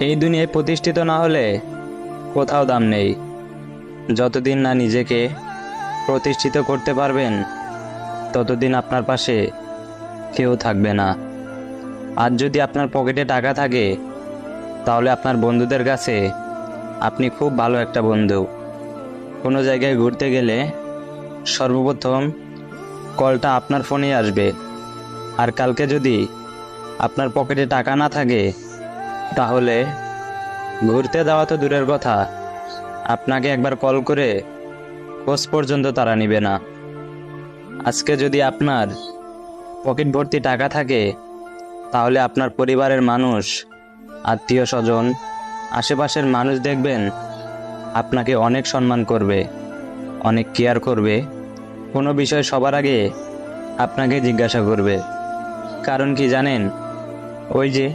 এই দুনিয়ায় প্রতিষ্ঠিত না হলে কোথাও দাম নেই। যতদিন না নিজেকে প্রতিষ্ঠিত করতে পারবেন ততদিন আপনার পাশে কেউ থাকবে না। আজ যদি আপনার পকেটে টাকা থাকে তাহলে আপনার বন্ধুদের কাছে আপনি খুব ভালো একটা বন্ধু। কোনো জায়গায় ঘুরতে গেলে সর্বপ্রথম কলটা আপনার ফোনেই আসবে। আর কালকে যদি আপনার পকেটে টাকা না থাকে তাহলে ঘুরতে যাওয়া তো দূরের কথা, আপনাকে একবার কল করে খোঁজ পর্যন্ত তারা নেবে না। আজকে যদি আপনার পকেট ভর্তি টাকা থাকে তাহলে আপনার পরিবারের মানুষ, আত্মীয় স্বজন, আশেপাশের মানুষ দেখবেন আপনাকে অনেক সম্মান করবে, অনেক কেয়ার করবে। কোনো বিষয় সবার আগে আপনাকে জিজ্ঞাসা করবে। কারণ কি জানেন? ওই যে